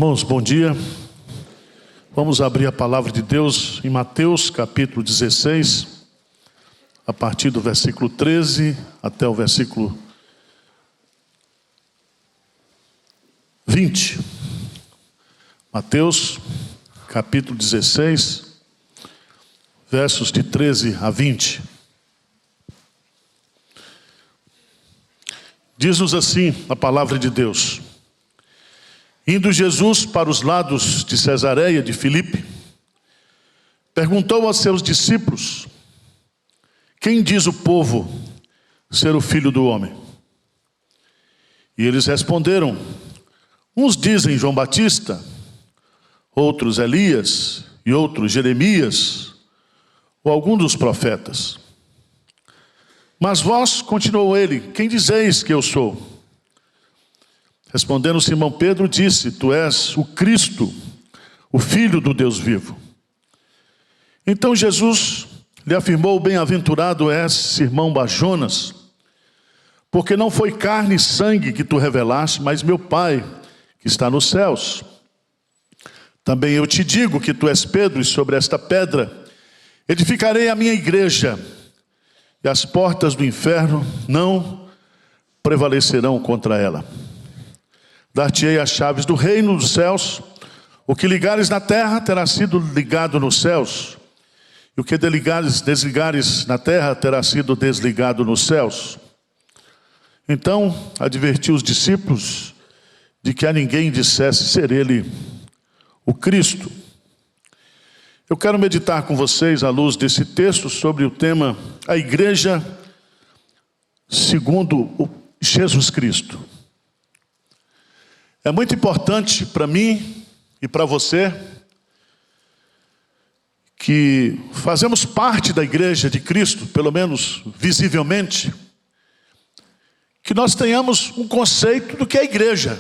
Irmãos, bom dia. Vamos abrir a palavra de Deus em Mateus capítulo 16, a partir do versículo 13 até o versículo 20. Mateus capítulo 16, versos de 13 a 20. Diz-nos assim a palavra de Deus: Indo Jesus para os lados de Cesareia de Filipe, perguntou aos seus discípulos: Quem diz o povo ser o Filho do Homem? E eles responderam: Uns dizem João Batista, outros Elias, e outros Jeremias, ou algum dos profetas. Mas vós, continuou ele, quem dizeis que eu sou? Respondendo Simão Pedro, disse: Tu és o Cristo, o Filho do Deus vivo. Então Jesus lhe afirmou: Bem-aventurado és, Simão Bar-Jonas, porque não foi carne e sangue que tu revelaste, mas meu Pai que está nos céus. Também eu te digo que tu és Pedro, e sobre esta pedra edificarei a minha igreja, e as portas do inferno não prevalecerão contra ela. Dar-te-ei as chaves do reino dos céus. O que ligares na terra terá sido ligado nos céus, e o que desligares na terra terá sido desligado nos céus. Então advertiu os discípulos de que a ninguém dissesse ser ele o Cristo. Eu quero meditar com vocês, à luz desse texto, sobre o tema a igreja segundo Jesus Cristo. É muito importante para mim e para você, que fazemos parte da igreja de Cristo, pelo menos visivelmente, que nós tenhamos um conceito do que é igreja.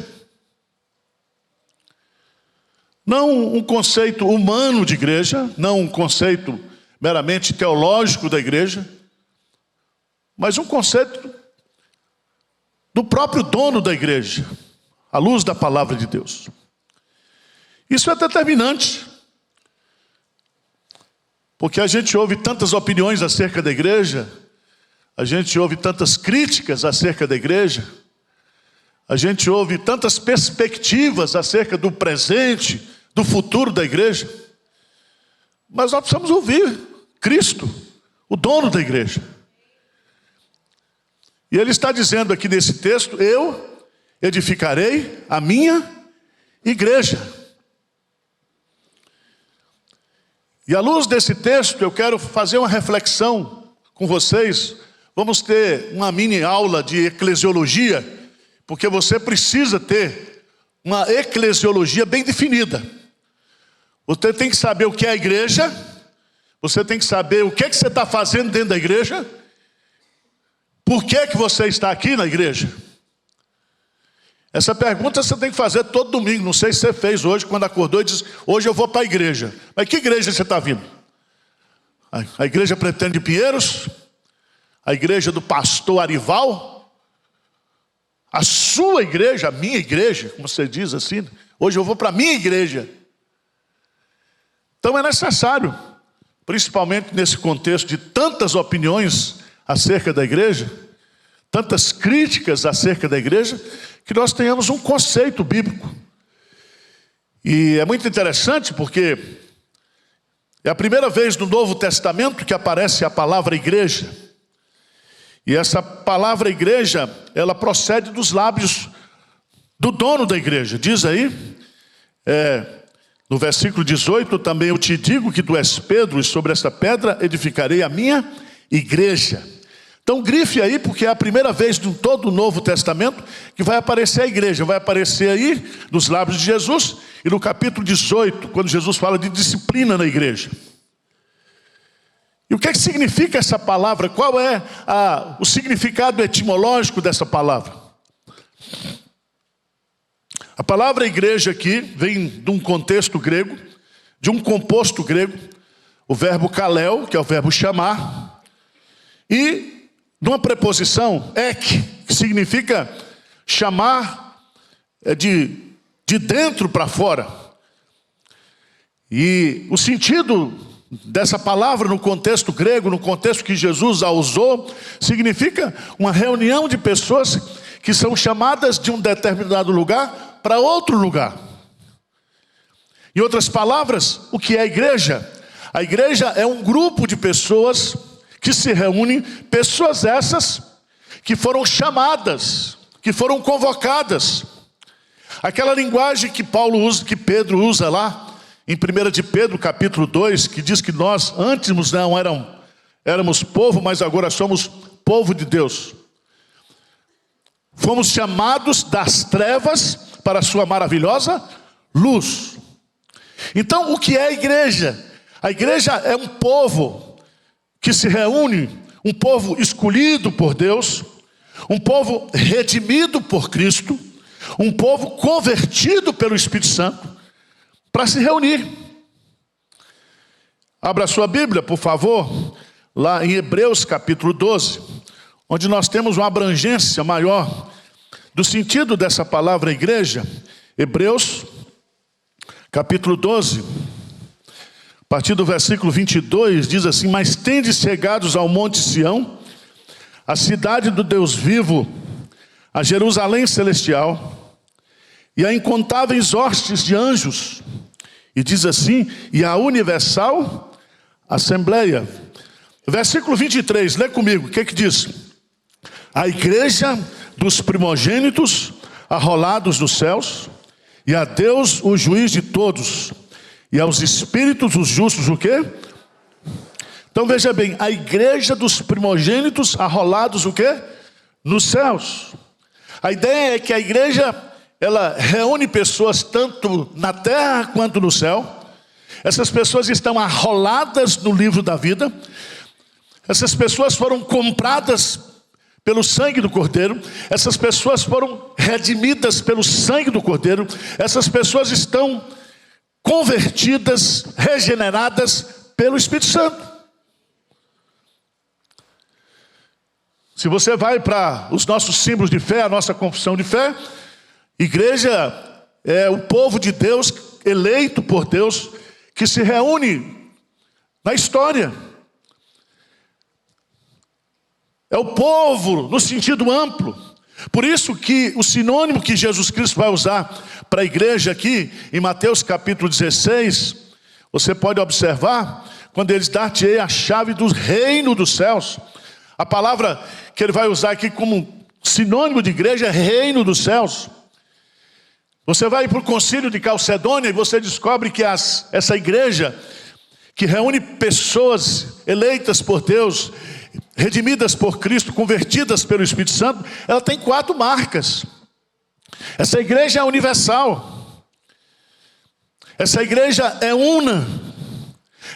Não um conceito humano de igreja, não um conceito meramente teológico da igreja, mas um conceito do próprio dono da igreja, à luz da palavra de Deus. Isso é determinante, porque a gente ouve tantas opiniões acerca da igreja, a gente ouve tantas críticas acerca da igreja, a gente ouve tantas perspectivas acerca do presente, do futuro da igreja, mas nós precisamos ouvir Cristo, o dono da igreja. E ele está dizendo aqui nesse texto: eu edificarei a minha igreja. E à luz desse texto eu quero fazer uma reflexão com vocês. Vamos ter uma mini aula de eclesiologia, porque você precisa ter uma eclesiologia bem definida. Você tem que saber o que é a igreja, você tem que saber o que você está fazendo dentro da igreja, por que você está aqui na igreja. Essa pergunta você tem que fazer todo domingo. Não sei se você fez hoje, quando acordou e disse: hoje eu vou para a igreja. Mas que igreja você está vindo? A igreja Pretende de Pinheiros? A igreja do pastor Arival? A sua igreja, a minha igreja, como você diz assim. Hoje eu vou para a minha igreja. Então é necessário, principalmente nesse contexto de tantas opiniões acerca da igreja, tantas críticas acerca da igreja, que nós tenhamos um conceito bíblico. E é muito interessante porque é a primeira vez no Novo Testamento que aparece a palavra igreja. E essa palavra igreja, ela procede dos lábios do dono da igreja. Diz aí, no versículo 18, também eu te digo que tu és Pedro, e sobre esta pedra edificarei a minha igreja. Então grife aí, porque é a primeira vez em todo o Novo Testamento que vai aparecer a igreja. Vai aparecer aí nos lábios de Jesus, e no capítulo 18, quando Jesus fala de disciplina na igreja. E o que é que significa essa palavra? Qual é o significado etimológico dessa palavra? A palavra igreja aqui vem de um contexto grego, de um composto grego, o verbo kaleo, que é o verbo chamar, e de uma preposição ek, que significa chamar de de dentro para fora. E o sentido dessa palavra no contexto grego, no contexto que Jesus a usou, significa uma reunião de pessoas que são chamadas de um determinado lugar para outro lugar. Em outras palavras, o que é a igreja? A igreja é um grupo de pessoas que se reúnem, pessoas essas que foram chamadas, que foram convocadas. Aquela linguagem que Paulo usa, que Pedro usa lá, em 1 de Pedro, capítulo 2, que diz que nós antes não éramos povo, mas agora somos povo de Deus. Fomos chamados das trevas para a sua maravilhosa luz. Então, o que é a igreja? A igreja é um povo que se reúne, um povo escolhido por Deus, um povo redimido por Cristo, um povo convertido pelo Espírito Santo, para se reunir. Abra sua Bíblia, por favor, lá em Hebreus capítulo 12, onde nós temos uma abrangência maior do sentido dessa palavra igreja. Hebreus capítulo 12, a partir do versículo 22, diz assim: mas tendes chegados ao monte Sião, a cidade do Deus vivo, a Jerusalém celestial, e a incontáveis hostes de anjos, e diz assim, e a universal assembleia. Versículo 23, lê comigo, o que diz? A igreja dos primogênitos arrolados dos céus, e a Deus o juiz de todos, e aos espíritos os justos o quê? Então veja bem, a igreja dos primogênitos arrolados o quê? Nos céus. A ideia é que a igreja, ela reúne pessoas tanto na terra quanto no céu. Essas pessoas estão arroladas no livro da vida. Essas pessoas foram compradas pelo sangue do Cordeiro. Essas pessoas foram redimidas pelo sangue do Cordeiro. Essas pessoas estão convertidas, regeneradas pelo Espírito Santo. Se você vai para os nossos símbolos de fé, a nossa confissão de fé, igreja é o povo de Deus, eleito por Deus, que se reúne na história. É o povo no sentido amplo. Por isso que o sinônimo que Jesus Cristo vai usar para a igreja aqui, em Mateus capítulo 16, você pode observar, quando ele diz, dar-te-ei a chave do reino dos céus. A palavra que ele vai usar aqui como sinônimo de igreja é reino dos céus. Você vai para o concílio de Calcedônia e você descobre que essa igreja, que reúne pessoas eleitas por Deus, redimidas por Cristo, convertidas pelo Espírito Santo, ela tem 4 marcas. Essa igreja é universal. Essa igreja é una.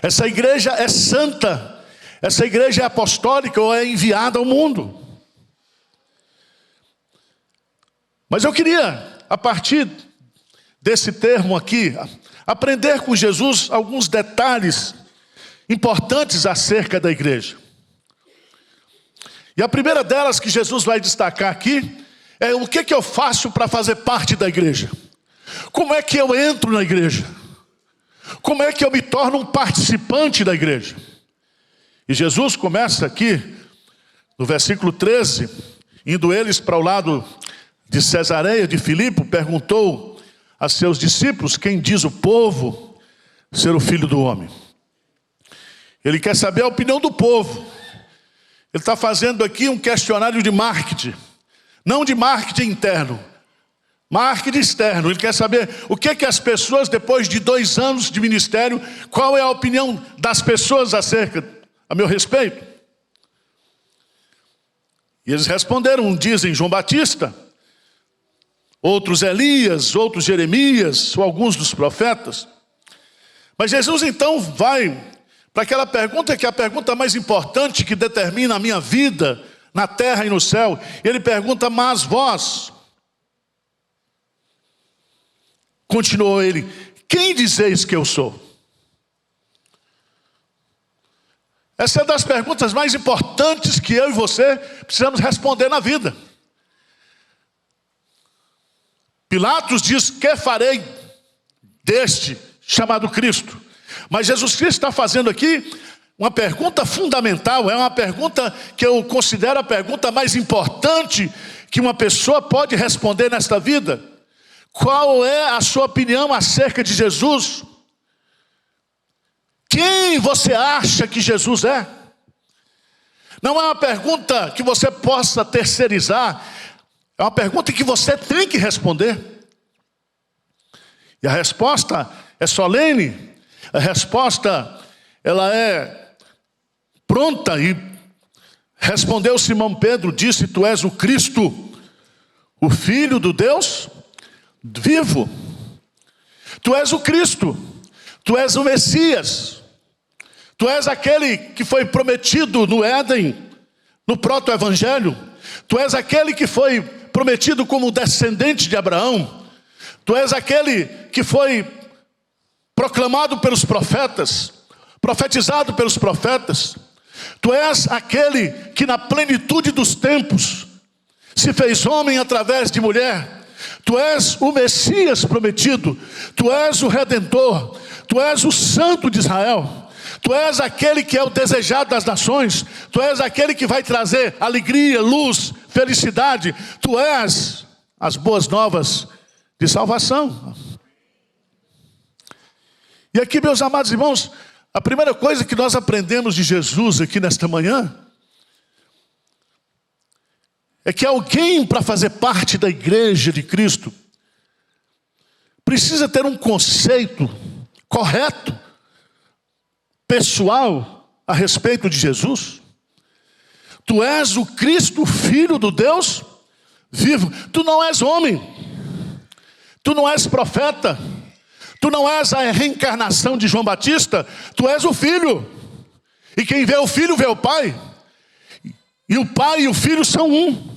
Essa igreja é santa. Essa igreja é apostólica ou é enviada ao mundo. Mas eu queria, a partir desse termo aqui, aprender com Jesus alguns detalhes importantes acerca da igreja. E a primeira delas que Jesus vai destacar aqui é o que eu faço para fazer parte da igreja. Como é que eu entro na igreja? Como é que eu me torno um participante da igreja? E Jesus começa aqui, no versículo 13, indo eles para o lado de Cesareia de Filipe, perguntou a seus discípulos, quem diz o povo ser o Filho do Homem? Ele quer saber a opinião do povo. Ele está fazendo aqui um questionário de marketing, não de marketing interno, marketing externo. Ele quer saber o que as pessoas, depois de 2 anos de ministério, qual é a opinião das pessoas a meu respeito. E eles responderam, dizem João Batista, outros Elias, outros Jeremias, ou alguns dos profetas. Mas Jesus então vai para aquela pergunta que é a pergunta mais importante que determina a minha vida na terra e no céu. Ele pergunta, mas vós, continuou ele, quem dizeis que eu sou? Essa é das perguntas mais importantes que eu e você precisamos responder na vida. Pilatos diz: que farei deste chamado Cristo? Mas Jesus Cristo está fazendo aqui uma pergunta fundamental, é uma pergunta que eu considero a pergunta mais importante que uma pessoa pode responder nesta vida. Qual é a sua opinião acerca de Jesus? Quem você acha que Jesus é? Não é uma pergunta que você possa terceirizar, é uma pergunta que você tem que responder. E a resposta é solene, a resposta ela é pronta. E respondeu Simão Pedro, disse: tu és o Cristo, o Filho do Deus vivo. Tu és o Cristo, tu és o Messias, tu és aquele que foi prometido no Éden, no proto-evangelho. Tu és aquele que foi prometido como descendente de Abraão. Tu és aquele que foi proclamado pelos profetas, profetizado pelos profetas. Tu és aquele que na plenitude dos tempos se fez homem através de mulher. Tu és o Messias prometido, tu és o Redentor, tu és o Santo de Israel, tu és aquele que é o desejado das nações, tu és aquele que vai trazer alegria, luz, felicidade, tu és as boas novas de salvação. E aqui, meus amados irmãos, a primeira coisa que nós aprendemos de Jesus aqui nesta manhã é que alguém, para fazer parte da igreja de Cristo, precisa ter um conceito correto, pessoal, a respeito de Jesus. Tu és o Cristo, Filho do Deus vivo. Tu não és homem, tu não és profeta, tu não és a reencarnação de João Batista, tu és o Filho. E quem vê o Filho vê o Pai. E o Pai e o Filho são um.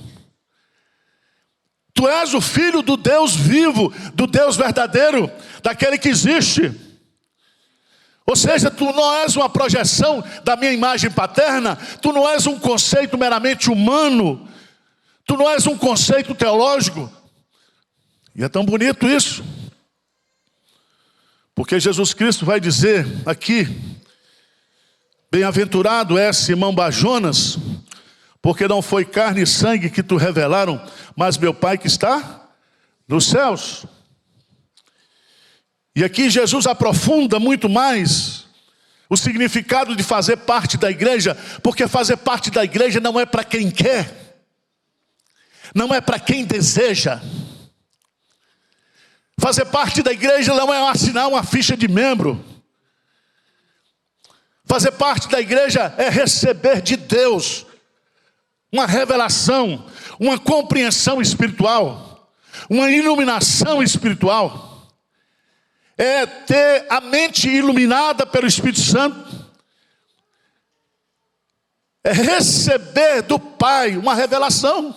Tu és o Filho do Deus vivo, do Deus verdadeiro, daquele que existe. Ou seja, tu não és uma projeção da minha imagem paterna, tu não és um conceito meramente humano, tu não és um conceito teológico. E é tão bonito isso, porque Jesus Cristo vai dizer aqui: bem-aventurado é Simão Bajonas, porque não foi carne e sangue que te revelaram, mas meu Pai que está nos céus. E aqui Jesus aprofunda muito mais o significado de fazer parte da igreja, porque fazer parte da igreja não é para quem quer, não é para quem deseja. Fazer parte da igreja não é assinar uma ficha de membro. Fazer parte da igreja é receber de Deus uma revelação, uma compreensão espiritual, uma iluminação espiritual. É ter a mente iluminada pelo Espírito Santo. É receber do Pai uma revelação.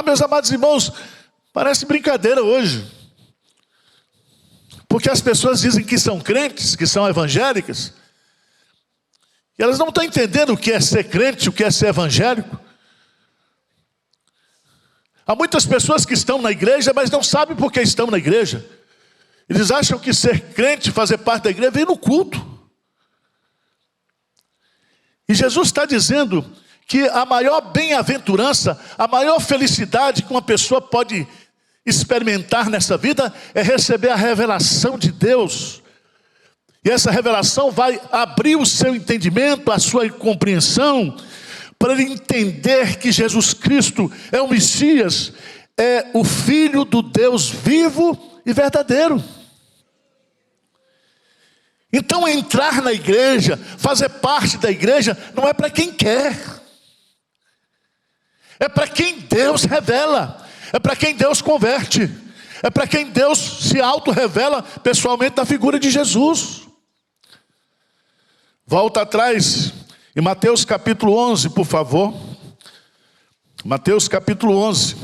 Meus amados irmãos, parece brincadeira hoje. Porque as pessoas dizem que são crentes, que são evangélicas, e elas não estão entendendo o que é ser crente, o que é ser evangélico. Há muitas pessoas que estão na igreja, mas não sabem por que estão na igreja. Eles acham que ser crente, fazer parte da igreja, vem no culto. E Jesus está dizendo que a maior bem-aventurança, a maior felicidade que uma pessoa pode experimentar nessa vida é receber a revelação de Deus. E essa revelação vai abrir o seu entendimento, a sua compreensão, para ele entender que Jesus Cristo é o Messias, é o Filho do Deus vivo e verdadeiro. Então entrar na igreja, fazer parte da igreja, não é para quem quer. É para quem Deus revela, é para quem Deus converte, é para quem Deus se auto-revela pessoalmente na figura de Jesus. Volta atrás, em Mateus capítulo 11, por favor. Mateus capítulo 11.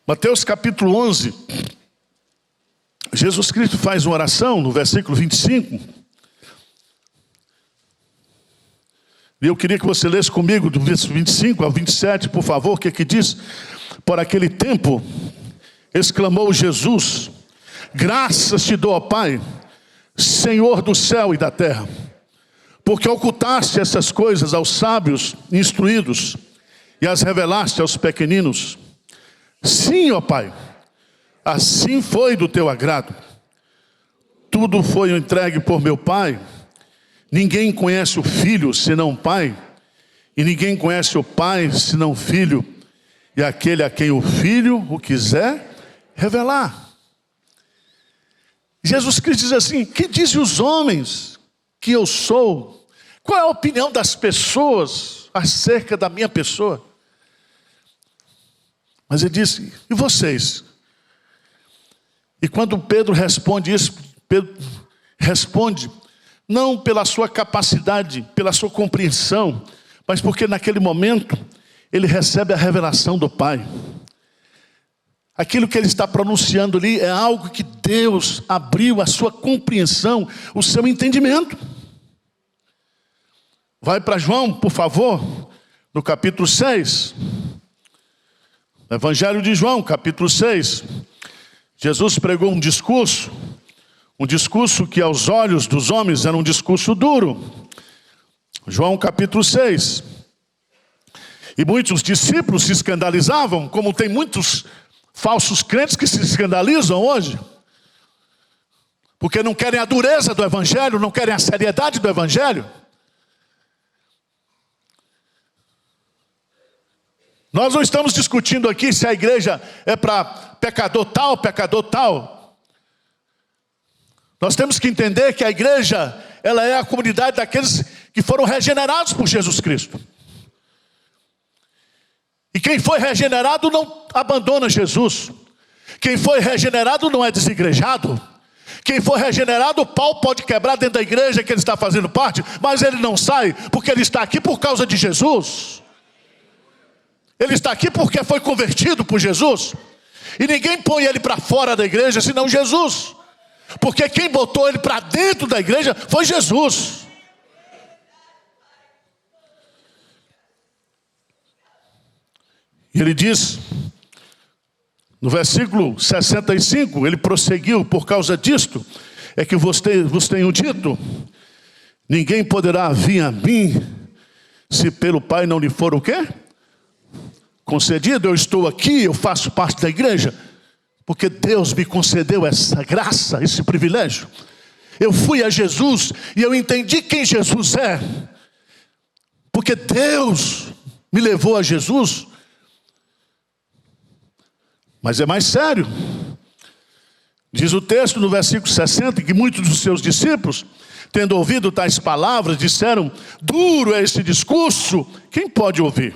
Mateus capítulo 11, Jesus Cristo faz uma oração no versículo 25. E eu queria que você lesse comigo do versículo 25 ao 27, por favor, o que diz? Por aquele tempo, exclamou Jesus: graças te dou, ó Pai, Senhor do céu e da terra, porque ocultaste essas coisas aos sábios instruídos e as revelaste aos pequeninos. Sim, ó Pai, assim foi do teu agrado. Tudo foi entregue por meu Pai. Ninguém conhece o Filho senão o Pai, e ninguém conhece o Pai senão o Filho, e aquele a quem o Filho o quiser revelar. Jesus Cristo diz assim: que dizem os homens que eu sou? Qual é a opinião das pessoas acerca da minha pessoa? Mas ele disse: e vocês? E quando Pedro responde isso, Pedro responde não pela sua capacidade, pela sua compreensão, mas porque naquele momento ele recebe a revelação do Pai. Aquilo que ele está pronunciando ali é algo que Deus abriu a sua compreensão, o seu entendimento. Vai para João, por favor, no capítulo 6. Evangelho de João, capítulo 6. Jesus pregou um discurso que aos olhos dos homens era um discurso duro. João capítulo 6. E muitos discípulos se escandalizavam, como tem muitos falsos crentes que se escandalizam hoje, porque não querem a dureza do Evangelho, não querem a seriedade do Evangelho. Nós não estamos discutindo aqui se a igreja é para pecador tal. Nós temos que entender que a igreja, ela é a comunidade daqueles que foram regenerados por Jesus Cristo. E quem foi regenerado não abandona Jesus. Quem foi regenerado não é desigrejado. Quem foi regenerado, o pau pode quebrar dentro da igreja que ele está fazendo parte, mas ele não sai, porque ele está aqui por causa de Jesus. Ele está aqui porque foi convertido por Jesus. E ninguém põe ele para fora da igreja, senão Jesus. Porque quem botou ele para dentro da igreja foi Jesus. E ele diz, no versículo 65, ele prosseguiu: por causa disto, é que vos tenho dito, ninguém poderá vir a mim, se pelo Pai não lhe for o quê? Concedido. Eu estou aqui, eu faço parte da igreja, porque Deus me concedeu essa graça, esse privilégio. Eu fui a Jesus e eu entendi quem Jesus é, porque Deus me levou a Jesus. Mas é mais sério. Diz o texto no versículo 60, que muitos dos seus discípulos, tendo ouvido tais palavras, disseram: duro é esse discurso, quem pode ouvir?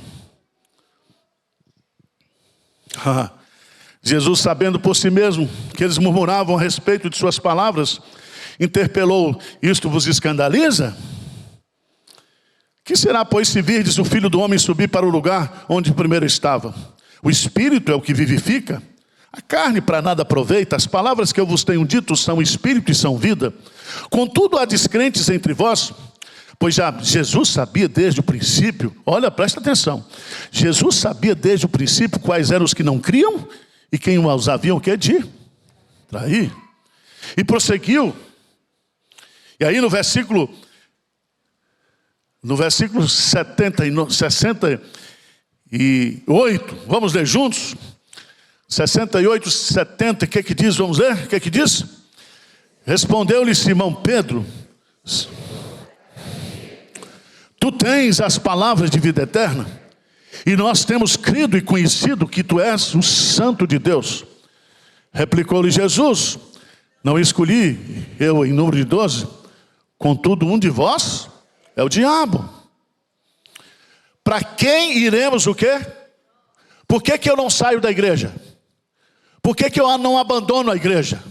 Jesus, sabendo por si mesmo que eles murmuravam a respeito de suas palavras, interpelou: isto vos escandaliza? Que será, pois, se virdes o Filho do Homem subir para o lugar onde primeiro estava? O Espírito é o que vivifica, a carne para nada aproveita. As palavras que eu vos tenho dito são Espírito e são vida. Contudo, há descrentes entre vós, pois já Jesus sabia desde o princípio, olha, presta atenção, Jesus sabia desde o princípio quais eram os que não criam e quem os haviam que de trair. E prosseguiu. E aí no versículo 68, vamos ler juntos? 68, 70, o que diz? Vamos ler? O que diz? Respondeu-lhe Simão Pedro: tu tens as palavras de vida eterna, e nós temos crido e conhecido que tu és o Santo de Deus. Replicou-lhe Jesus: não escolhi eu em número de 12, contudo um de vós é o diabo. Para quem iremos o quê? Por que eu não saio da igreja? Por que eu não abandono a igreja?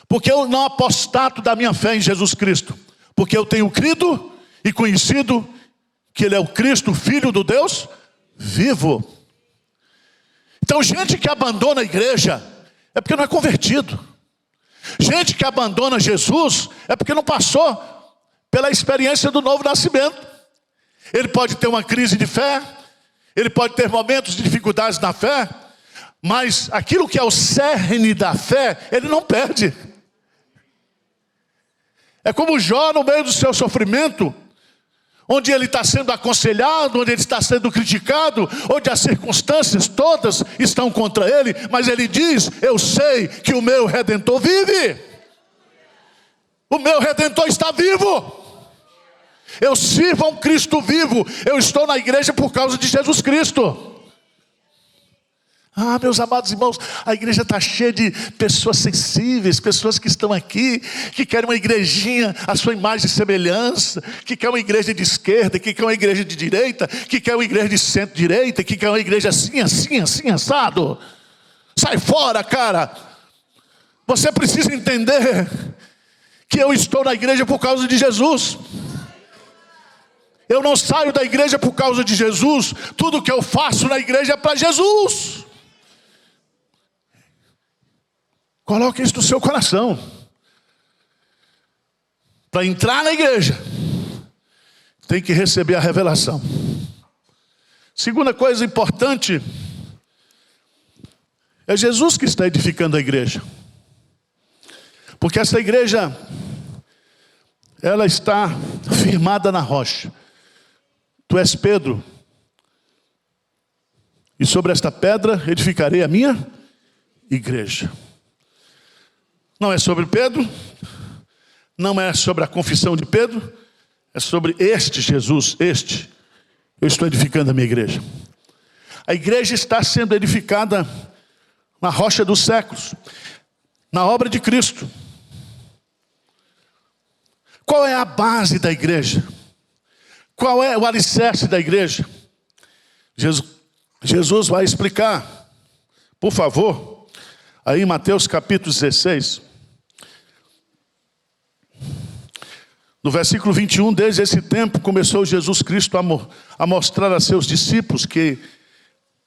Porque eu não apostato da minha fé em Jesus Cristo? Porque eu tenho crido e conhecido que Ele é o Cristo, Filho do Deus vivo. Então, gente que abandona a igreja é porque não é convertido. Gente que abandona Jesus é porque não passou pela experiência do novo nascimento. Ele pode ter uma crise de fé, ele pode ter momentos de dificuldades na fé, mas aquilo que é o cerne da fé, ele não perde. É como Jó no meio do seu sofrimento, onde ele está sendo aconselhado, onde ele está sendo criticado, onde as circunstâncias todas estão contra ele, mas ele diz: eu sei que o meu Redentor vive. O meu Redentor está vivo. Eu sirvo a um Cristo vivo. Eu estou na igreja por causa de Jesus Cristo. Ah, meus amados irmãos, a igreja está cheia de pessoas sensíveis, pessoas que estão aqui, que querem uma igrejinha à sua imagem e semelhança, que quer uma igreja de esquerda, que quer uma igreja de direita, que quer uma igreja de centro-direita, que quer uma igreja assim, assim, assim, assado. Sai fora, cara. Você precisa entender que eu estou na igreja por causa de Jesus. Eu não saio da igreja por causa de Jesus. Tudo que eu faço na igreja é para Jesus. Coloque isso no seu coração. Para entrar na igreja, tem que receber a revelação. Segunda coisa importante, é Jesus que está edificando a igreja. Porque essa igreja, ela está firmada na rocha. Tu és Pedro, e sobre esta pedra edificarei a minha igreja. Não é sobre Pedro, não é sobre a confissão de Pedro, é sobre este Jesus, eu estou edificando a minha igreja. A igreja está sendo edificada na rocha dos séculos, na obra de Cristo. Qual é a base da igreja? Qual é o alicerce da igreja? Jesus vai explicar, por favor, aí em Mateus capítulo 16, no versículo 21, desde esse tempo começou Jesus Cristo a mostrar a seus discípulos que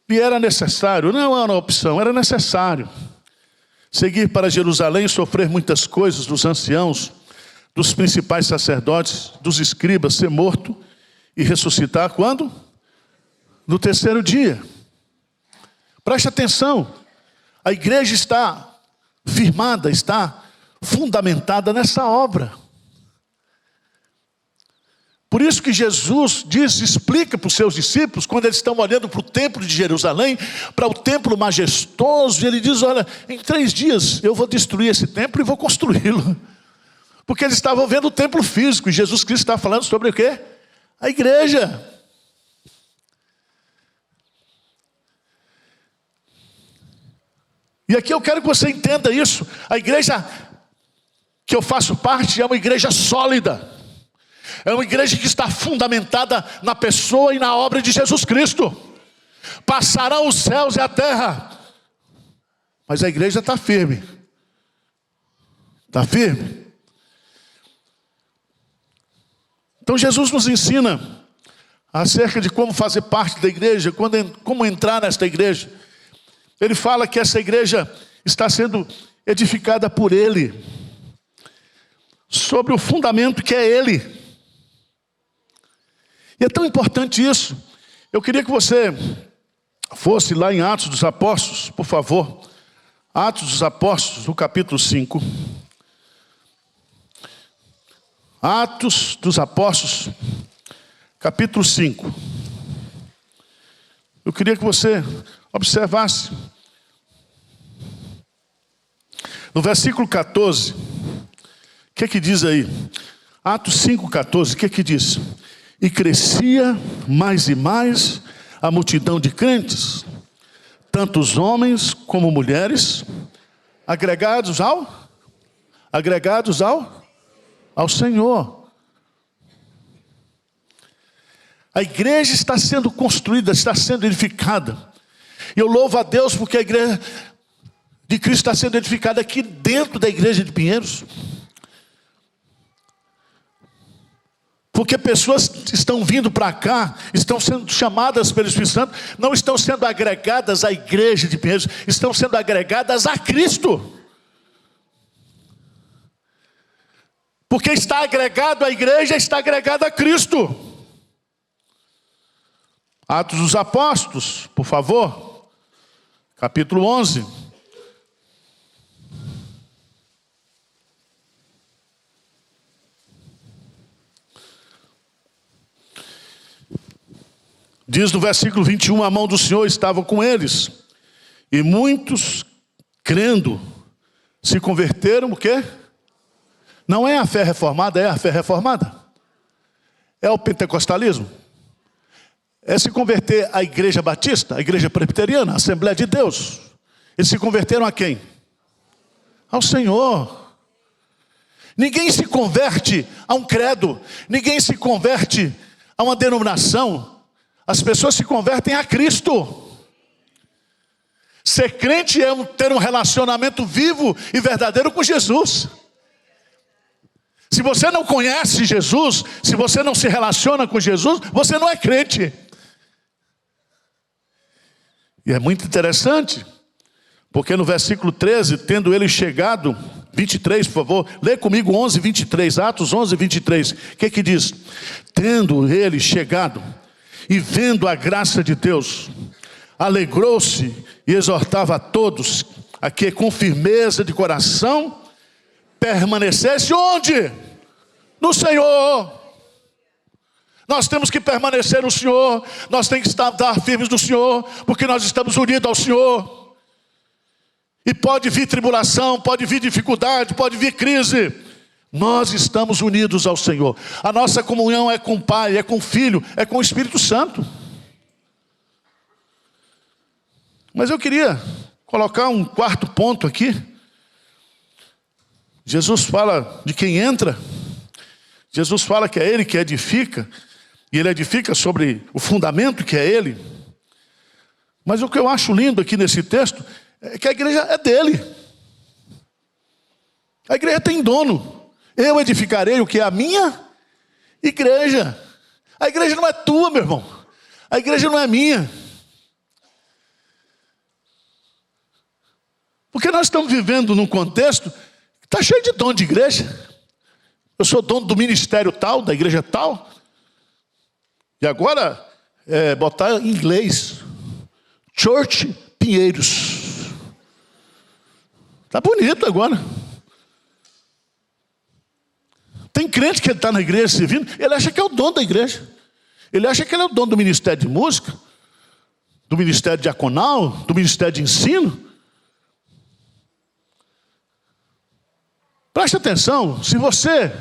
lhe era necessário, não era uma opção, era necessário seguir para Jerusalém e sofrer muitas coisas dos anciãos, dos principais sacerdotes, dos escribas, ser morto e ressuscitar quando? No terceiro dia. Preste atenção, a igreja está firmada, está fundamentada nessa obra. Por isso que Jesus explica para os seus discípulos, quando eles estão olhando para o templo de Jerusalém, para o templo majestoso, e ele diz: olha, em 3 dias eu vou destruir esse templo e vou construí-lo. Porque eles estavam vendo o templo físico, e Jesus Cristo está falando sobre o quê? A igreja. E aqui eu quero que você entenda isso. A igreja que eu faço parte é uma igreja sólida. É uma igreja que está fundamentada na pessoa e na obra de Jesus Cristo. Passarão os céus e a terra, mas a igreja está firme. Está firme. Então Jesus nos ensina acerca de como fazer parte da igreja, como entrar nesta igreja. Ele fala que essa igreja está sendo edificada por Ele, sobre o fundamento que é Ele. E é tão importante isso. Eu queria que você fosse lá em Atos dos Apóstolos, por favor. Atos dos Apóstolos, no capítulo 5. Atos dos Apóstolos, capítulo 5. Eu queria que você observasse. No versículo 14, o que diz aí? Atos 5,14, o que diz? E crescia mais e mais a multidão de crentes, tanto os homens como mulheres, agregados ao Senhor. A igreja está sendo construída, está sendo edificada. E eu louvo a Deus porque a igreja de Cristo está sendo edificada aqui dentro da igreja de Pinheiros. Porque pessoas estão vindo para cá, estão sendo chamadas pelo Espírito Santo, não estão sendo agregadas à igreja de Pinheiros, estão sendo agregadas a Cristo. Porque está agregado à igreja, está agregado a Cristo. Atos dos Apóstolos, por favor, capítulo 11. Diz no versículo 21, a mão do Senhor estava com eles, e muitos, crendo, se converteram, o quê? Não é a fé reformada, é a fé reformada. É o pentecostalismo. É se converter à igreja batista, à igreja presbiteriana, à Assembleia de Deus. Eles se converteram a quem? Ao Senhor. Ninguém se converte a um credo, ninguém se converte a uma denominação. As pessoas se convertem a Cristo. Ser crente é ter um relacionamento vivo e verdadeiro com Jesus. Se você não conhece Jesus, se você não se relaciona com Jesus, você não é crente. E é muito interessante, porque no versículo 13, tendo ele chegado, 23, por favor, lê comigo 11, 23, Atos 11, 23, o que diz? Tendo ele chegado e vendo a graça de Deus, alegrou-se e exortava a todos a que com firmeza de coração permanecesse onde? No Senhor. Nós temos que permanecer no Senhor, nós temos que estar firmes no Senhor, porque nós estamos unidos ao Senhor. E pode vir tribulação, pode vir dificuldade, pode vir crise. Nós estamos unidos ao Senhor. A nossa comunhão é com o Pai, é com o Filho, é com o Espírito Santo. Mas eu queria colocar um quarto ponto aqui. Jesus fala de quem entra. Jesus fala que é Ele que edifica. E Ele edifica sobre o fundamento que é Ele. Mas o que eu acho lindo aqui nesse texto é que a igreja é dele. A igreja tem dono. Eu edificarei o que é a minha igreja. A igreja não é tua, meu irmão. A igreja não é minha. Porque nós estamos vivendo num contexto que está cheio de dono de igreja. Eu sou dono do ministério tal, da igreja tal. E agora, botar em inglês. Church Pinheiros. Está bonito agora. Tem crente que está na igreja servindo, ele acha que é o dono da igreja. Ele acha que ele é o dono do ministério de música, do ministério diaconal, do ministério de ensino. Preste atenção, se você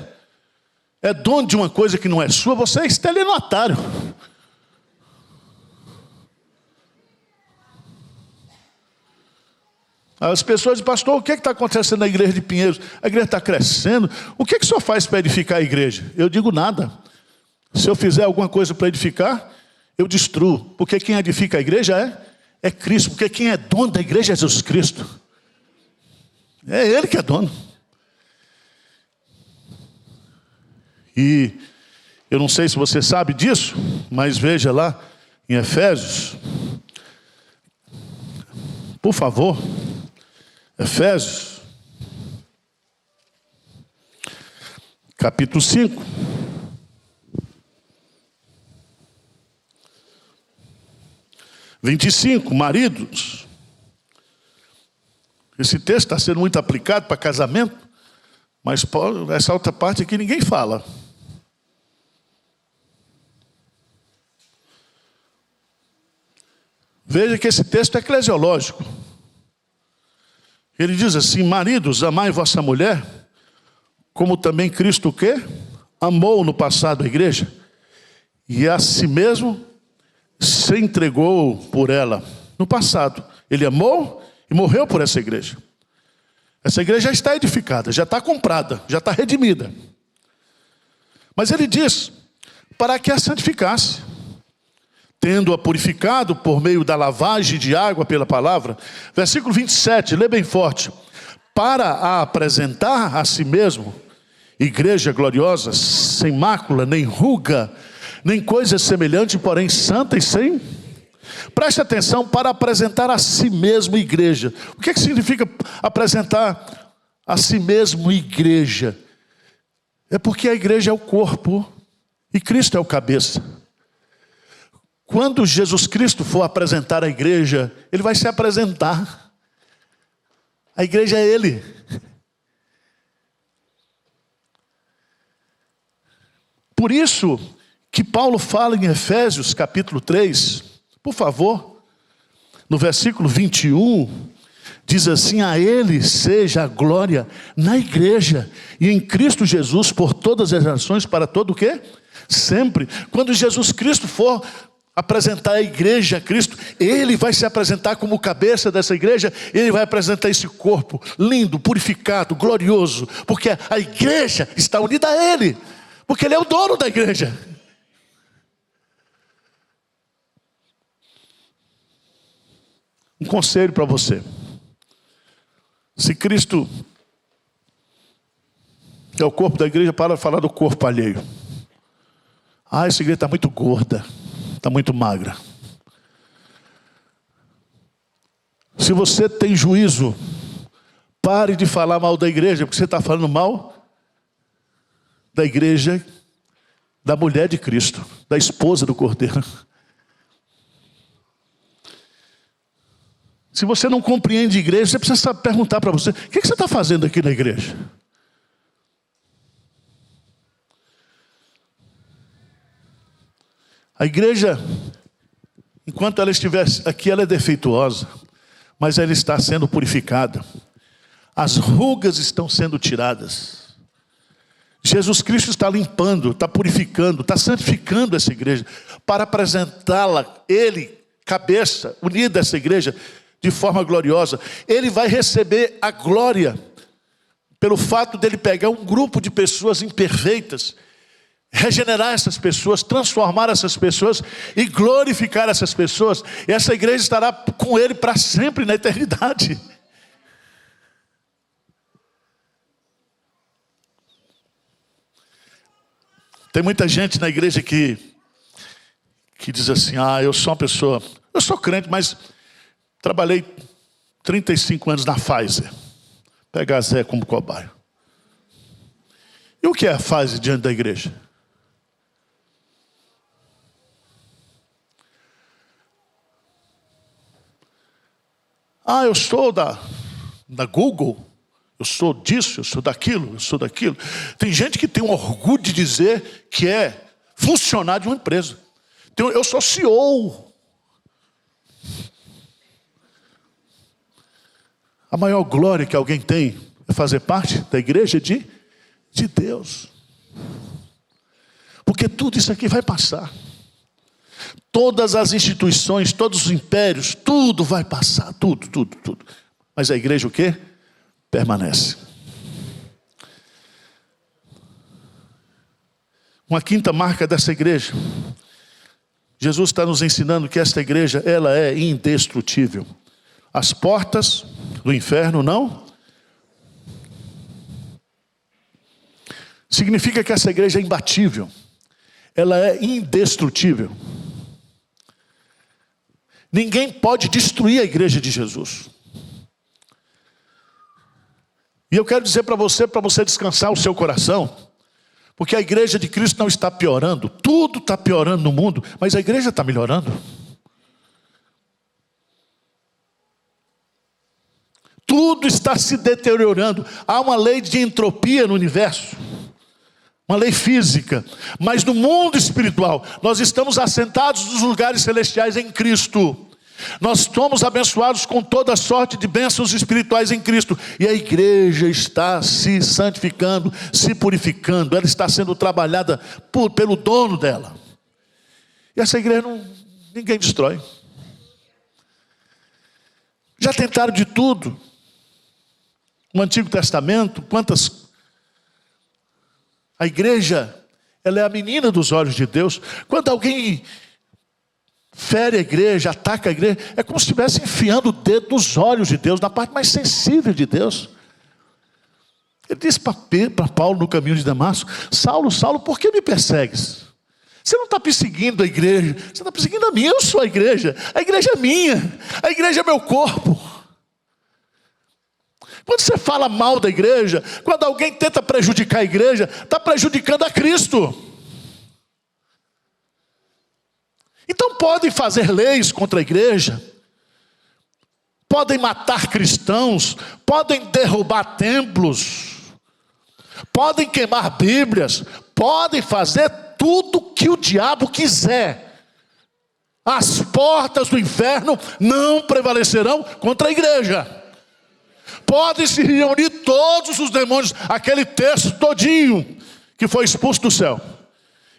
é dono de uma coisa que não é sua, você é estelionatário. As pessoas dizem, pastor, o que está acontecendo na igreja de Pinheiros? A igreja está crescendo. O que o senhor faz para edificar a igreja? Eu digo nada. Se eu fizer alguma coisa para edificar, eu destruo. Porque quem edifica a igreja é Cristo. Porque quem é dono da igreja é Jesus Cristo. É Ele que é dono. E eu não sei se você sabe disso, mas veja lá em Efésios. Por favor. Efésios, capítulo 5. Maridos. Esse texto está sendo muito aplicado para casamento, mas essa outra parte aqui ninguém fala. Veja que esse texto é eclesiológico. Ele diz assim, maridos, amai vossa mulher, como também Cristo o quê? Amou no passado a igreja, e a si mesmo se entregou por ela. No passado, ele amou e morreu por essa igreja. Essa igreja já está edificada, já está comprada, já está redimida. Mas ele diz, para que a santificasse, tendo-a purificado por meio da lavagem de água pela palavra. Versículo 27, lê bem forte. Para a apresentar a si mesmo, igreja gloriosa, sem mácula, nem ruga, nem coisa semelhante, porém santa e sem... Preste atenção, para apresentar a si mesmo igreja. O que significa apresentar a si mesmo igreja? É porque a igreja é o corpo e Cristo é o cabeça. Quando Jesus Cristo for apresentar a igreja, Ele vai se apresentar. A igreja é Ele. Por isso que Paulo fala em Efésios capítulo 3, por favor, no versículo 21, diz assim: a Ele seja a glória na igreja e em Cristo Jesus por todas as gerações, para todo o quê? Sempre. Quando Jesus Cristo for apresentar a igreja a Cristo, Ele vai se apresentar como cabeça dessa igreja. Ele vai apresentar esse corpo lindo, purificado, glorioso, porque a igreja está unida a Ele, porque Ele é o dono da igreja. Um conselho para você: se Cristo é o corpo da igreja, para de falar do corpo alheio. Ah, essa igreja está muito gorda, está muito magra. Se você tem juízo, pare de falar mal da igreja, porque você está falando mal da igreja, da mulher de Cristo, da esposa do Cordeiro. Se você não compreende igreja, você precisa perguntar para você: o que você está fazendo aqui na igreja? A igreja, enquanto ela estiver aqui, ela é defeituosa, mas ela está sendo purificada. As rugas estão sendo tiradas. Jesus Cristo está limpando, está purificando, está santificando essa igreja, para apresentá-la, Ele, cabeça, unida a essa igreja, de forma gloriosa. Ele vai receber a glória, pelo fato dele pegar um grupo de pessoas imperfeitas, regenerar essas pessoas, transformar essas pessoas e glorificar essas pessoas. E essa igreja estará com Ele para sempre na eternidade. Tem muita gente na igreja que diz assim: ah, eu sou uma pessoa, eu sou crente, mas trabalhei 35 anos na Pfizer. Pegar Zé como cobaia. E o que é a Pfizer diante da igreja? Ah, eu sou da Google, eu sou disso, eu sou daquilo, eu sou daquilo. Tem gente que tem um orgulho de dizer que é funcionário de uma empresa. Eu sou CEO. A maior glória que alguém tem é fazer parte da igreja de Deus. Porque tudo isso aqui vai passar. Todas as instituições, todos os impérios, tudo vai passar, tudo. Mas a igreja o quê? Permanece. Uma quinta marca dessa igreja. Jesus está nos ensinando que esta igreja, ela é indestrutível. As portas do inferno não. Significa que essa igreja é imbatível. Ela é indestrutível. Ninguém pode destruir a igreja de Jesus. E eu quero dizer para você descansar o seu coração, porque a igreja de Cristo não está piorando. Tudo está piorando no mundo, mas a igreja está melhorando. Tudo está se deteriorando. Há uma lei de entropia no universo, uma lei física, mas no mundo espiritual, nós estamos assentados nos lugares celestiais em Cristo. Nós somos abençoados com toda sorte de bênçãos espirituais em Cristo. E a igreja está se santificando, se purificando. Ela está sendo trabalhada pelo dono dela. E essa igreja ninguém destrói. Já tentaram de tudo. No Antigo Testamento, a igreja, ela é a menina dos olhos de Deus. Quando alguém fere a igreja, ataca a igreja, é como se estivesse enfiando o dedo nos olhos de Deus, na parte mais sensível de Deus. Ele disse para Paulo no caminho de Damasco: Saulo, Saulo, por que me persegues? Você não está perseguindo a igreja, você está perseguindo a mim. Eu sou a igreja é minha, a igreja é meu corpo. Quando você fala mal da igreja, quando alguém tenta prejudicar a igreja, está prejudicando a Cristo. Então podem fazer leis contra a igreja, podem matar cristãos, podem derrubar templos, podem queimar Bíblias, podem fazer tudo que o diabo quiser. As portas do inferno não prevalecerão contra a igreja. Podem se reunir todos os demônios, aquele texto todinho que foi expulso do céu,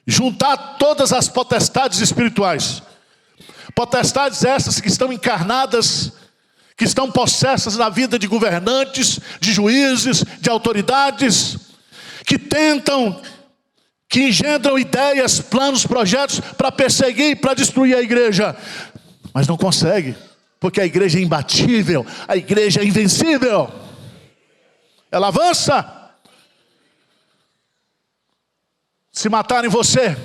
juntar todas as potestades espirituais, potestades essas que estão encarnadas, que estão possessas na vida de governantes, de juízes, de autoridades, que tentam, que engendram ideias, planos, projetos para perseguir, para destruir a igreja, mas não consegue, porque a igreja é imbatível, a igreja é invencível, ela avança. Se matarem você,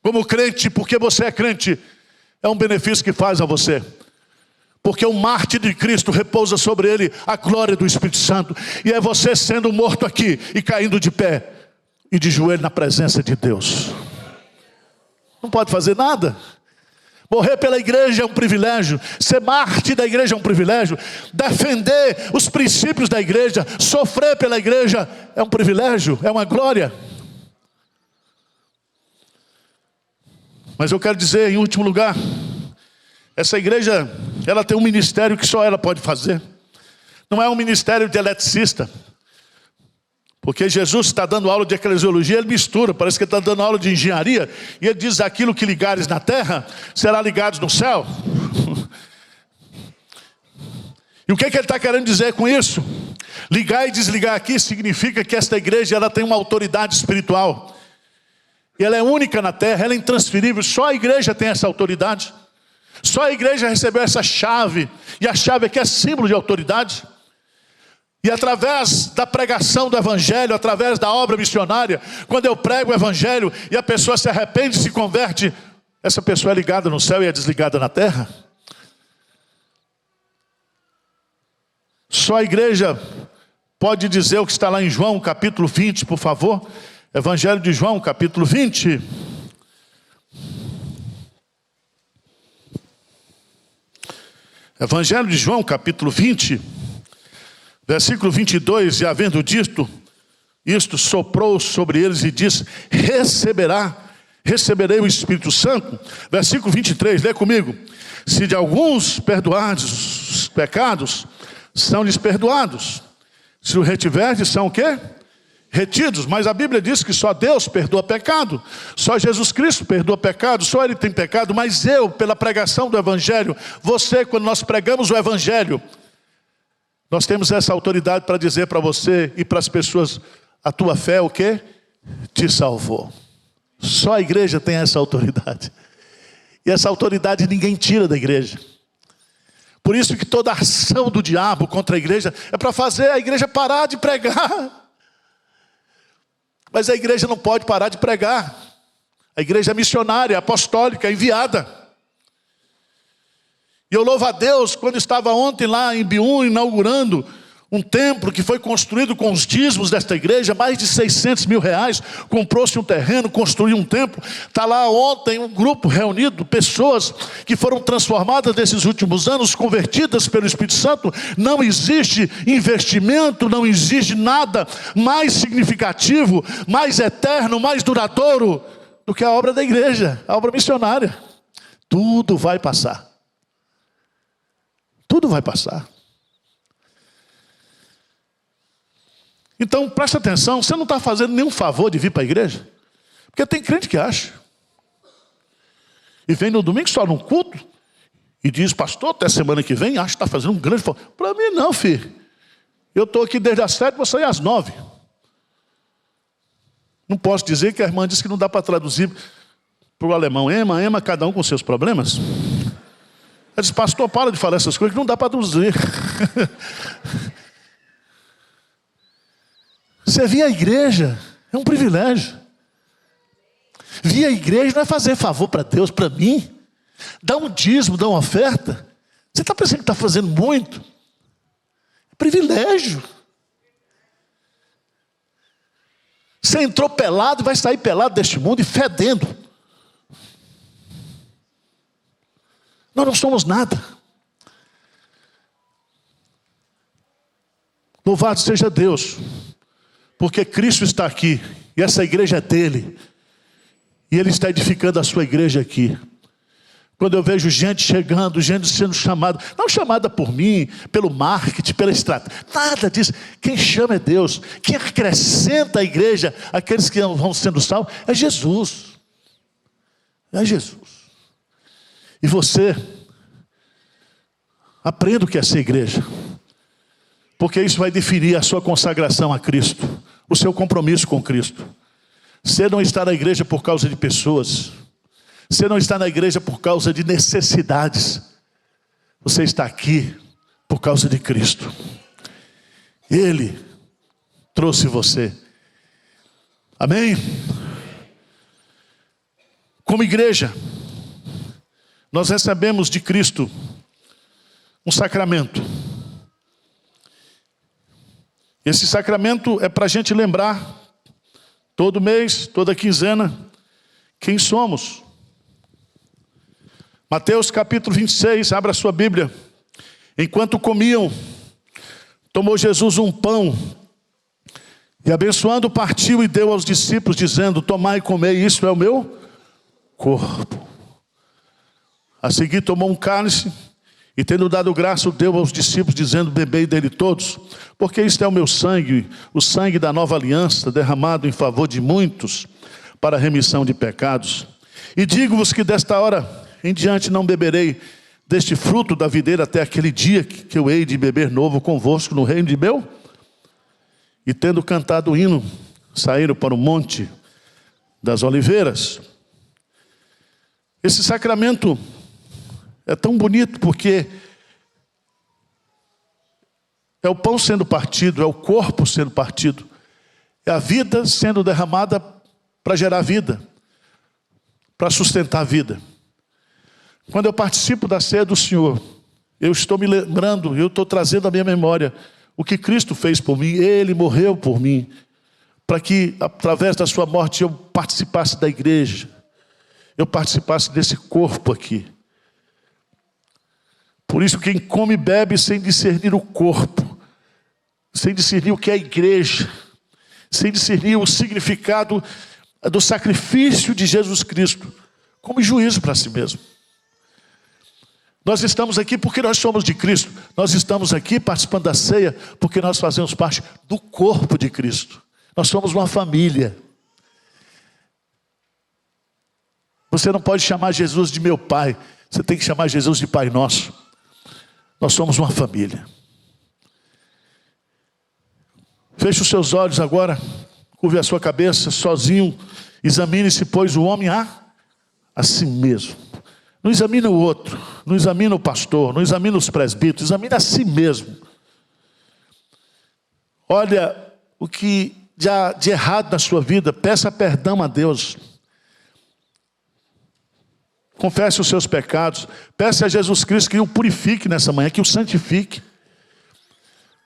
como crente, porque você é crente, é um benefício que faz a você. Porque o mártir de Cristo repousa sobre ele a glória do Espírito Santo. E é você sendo morto aqui e caindo de pé e de joelho na presença de Deus. Não pode fazer nada. Morrer pela igreja é um privilégio. Ser mártir da igreja é um privilégio. Defender os princípios da igreja, sofrer pela igreja é um privilégio, é uma glória. Mas eu quero dizer, em último lugar, essa igreja, ela tem um ministério que só ela pode fazer. Não é um ministério de eletricista. Porque Jesus está dando aula de eclesiologia, ele mistura, parece que ele está dando aula de engenharia, e ele diz: aquilo que ligares na terra, será ligado no céu. E o que ele está querendo dizer com isso? Ligar e desligar aqui significa que esta igreja, ela tem uma autoridade espiritual. E ela é única na terra, ela é intransferível, só a igreja tem essa autoridade. Só a igreja recebeu essa chave, e a chave aqui é símbolo de autoridade. E através da pregação do evangelho, através da obra missionária, quando eu prego o evangelho e a pessoa se arrepende e se converte, essa pessoa é ligada no céu e é desligada na terra. Só a igreja pode dizer o que está lá em João, capítulo 20, por favor. Evangelho de João, capítulo 20. Evangelho de João, capítulo 20, versículo 22. E havendo dito isto, soprou sobre eles e disse: receberei o Espírito Santo. Versículo 23, lê comigo. Se de alguns perdoardes os pecados, são-lhes perdoados. Se o retiverdes, são o quê? Retidos. Mas a Bíblia diz que só Deus perdoa pecado, só Jesus Cristo perdoa pecado, só Ele tem pecado. Mas eu, pela pregação do Evangelho, você, quando nós pregamos o Evangelho, nós temos essa autoridade para dizer para você e para as pessoas: a tua fé, o quê? Te salvou. Só a igreja tem essa autoridade, e essa autoridade ninguém tira da igreja. Por isso que toda ação do diabo contra a igreja é para fazer a igreja parar de pregar. Mas a igreja não pode parar de pregar. A igreja é missionária, apostólica, enviada. E eu louvo a Deus, quando estava ontem lá em Biúna, inaugurando um templo que foi construído com os dízimos desta igreja, mais de 600 mil reais, comprou-se um terreno, construiu um templo. Está lá ontem um grupo reunido, pessoas que foram transformadas nesses últimos anos, convertidas pelo Espírito Santo. Não existe investimento, não existe nada mais significativo, mais eterno, mais duradouro do que a obra da igreja, a obra missionária. Tudo vai passar. Tudo vai passar. Então, presta atenção, você não está fazendo nenhum favor de vir para a igreja. Porque tem crente que acha. E vem no domingo só num culto e diz: pastor, até semana que vem, acho que está fazendo um grande favor. Para mim não, filho. Eu estou aqui desde as 7, vou sair às 9. Não posso dizer que a irmã disse que não dá para traduzir para o alemão. Ema, cada um com seus problemas. Ela disse: pastor, para de falar essas coisas que não dá para traduzir. Servir a igreja é um privilégio. Vir à igreja não é fazer favor para Deus, para mim. Dar um dízimo, dar uma oferta. Você está pensando que está fazendo muito? É privilégio. Você entrou pelado e vai sair pelado deste mundo e fedendo. Nós não somos nada. Louvado seja Deus, porque Cristo está aqui e essa igreja é dele. E Ele está edificando a sua igreja aqui. Quando eu vejo gente chegando, gente sendo chamada, não chamada por mim, pelo marketing, pela estratégia, nada disso. Quem chama é Deus. Quem acrescenta à igreja, aqueles que vão sendo salvos, é Jesus. É Jesus. E você, aprenda o que é ser igreja. Porque isso vai definir a sua consagração a Cristo, o seu compromisso com Cristo. Você não está na igreja por causa de pessoas. Você não está na igreja por causa de necessidades. Você está aqui por causa de Cristo. Ele trouxe você. Amém? Como igreja, nós recebemos de Cristo um sacramento. Esse sacramento é para a gente lembrar, todo mês, toda quinzena, quem somos. Mateus capítulo 26, abra a sua Bíblia. Enquanto comiam, tomou Jesus um pão, e abençoando partiu e deu aos discípulos, dizendo: tomai e comei, isso é o meu corpo. A seguir tomou um cálice, e tendo dado graça, o deu aos discípulos, dizendo: bebei dele todos, porque isto é o meu sangue, o sangue da nova aliança, derramado em favor de muitos, para a remissão de pecados. E digo-vos que desta hora em diante não beberei deste fruto da videira até aquele dia que eu hei de beber novo convosco no reino de meu. E tendo cantado o hino, saíram para o monte das oliveiras. Esse sacramento é tão bonito porque é o pão sendo partido, é o corpo sendo partido, é a vida sendo derramada para gerar vida, para sustentar a vida. Quando eu participo da ceia do Senhor, eu estou me lembrando, eu estou trazendo à minha memória o que Cristo fez por mim. Ele morreu por mim, para que através da sua morte eu participasse da igreja, eu participasse desse corpo aqui. Por isso quem come e bebe sem discernir o corpo, sem discernir o que é a igreja, sem discernir o significado do sacrifício de Jesus Cristo, come juízo para si mesmo. Nós estamos aqui porque nós somos de Cristo. Nós estamos aqui participando da ceia porque nós fazemos parte do corpo de Cristo. Nós somos uma família. Você não pode chamar Jesus de meu pai. Você tem que chamar Jesus de Pai Nosso. Nós somos uma família. Feche os seus olhos agora. Curve a sua cabeça sozinho. Examine-se, pois, o homem a si mesmo. Não examina o outro, não examina o pastor, não examina os presbíteros, examina a si mesmo. Olha o que de errado na sua vida, peça perdão a Deus. Confesse os seus pecados, peça a Jesus Cristo que o purifique nessa manhã, que o santifique.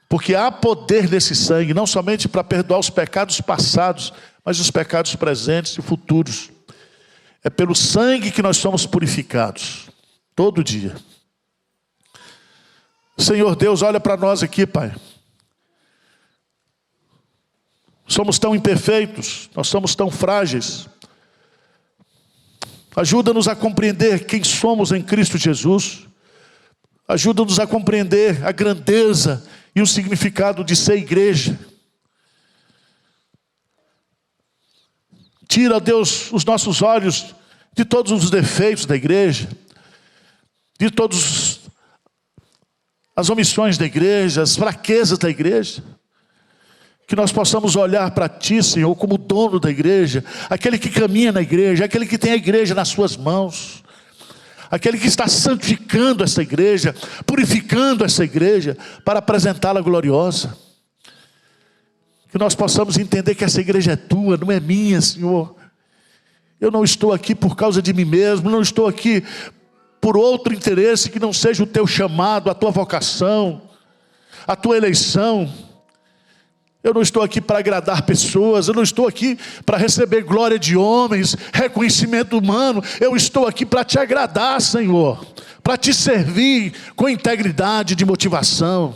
Porque há poder nesse sangue, não somente para perdoar os pecados passados, mas os pecados presentes e futuros. É pelo sangue que nós somos purificados, todo dia. Senhor Deus, olha para nós aqui, Pai. Somos tão imperfeitos, nós somos tão frágeis. Ajuda-nos a compreender quem somos em Cristo Jesus. Ajuda-nos a compreender a grandeza e o significado de ser igreja. Tira, Deus, os nossos olhos de todos os defeitos da igreja, de todas as omissões da igreja, as fraquezas da igreja. Que nós possamos olhar para Ti, Senhor, como dono da igreja, aquele que caminha na igreja, aquele que tem a igreja nas suas mãos, aquele que está santificando essa igreja, purificando essa igreja, para apresentá-la gloriosa. Que nós possamos entender que essa igreja é tua, não é minha, Senhor. Eu não estou aqui por causa de mim mesmo, não estou aqui por outro interesse que não seja o teu chamado, a tua vocação, a tua eleição. Eu não estou aqui para agradar pessoas, eu não estou aqui para receber glória de homens, reconhecimento humano. Eu estou aqui para te agradar, Senhor, para te servir com integridade de motivação.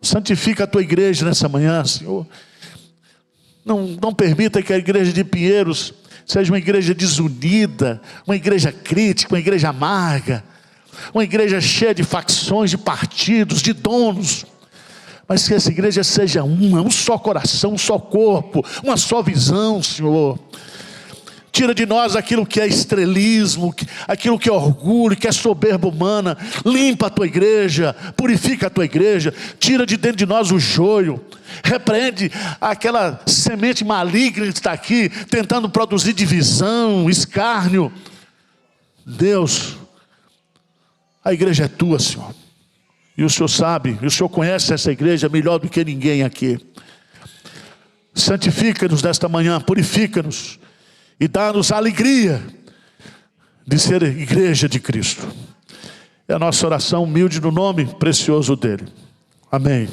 Santifica a tua igreja nessa manhã, Senhor. Não permita que a igreja de Pinheiros seja uma igreja desunida, uma igreja crítica, uma igreja amarga, uma igreja cheia de facções, de partidos, de donos. Mas que essa igreja seja um só coração, um só corpo, uma só visão, Senhor. Tira de nós aquilo que é estrelismo, aquilo que é orgulho, que é soberba humana. Limpa a tua igreja, purifica a tua igreja. Tira de dentro de nós o joio. Repreende aquela semente maligna que está aqui, tentando produzir divisão, escárnio. Deus, a igreja é tua, Senhor. E o Senhor sabe, e o Senhor conhece essa igreja melhor do que ninguém aqui. Santifica-nos nesta manhã, purifica-nos. E dá-nos a alegria de ser igreja de Cristo. É a nossa oração humilde no nome precioso dele. Amém.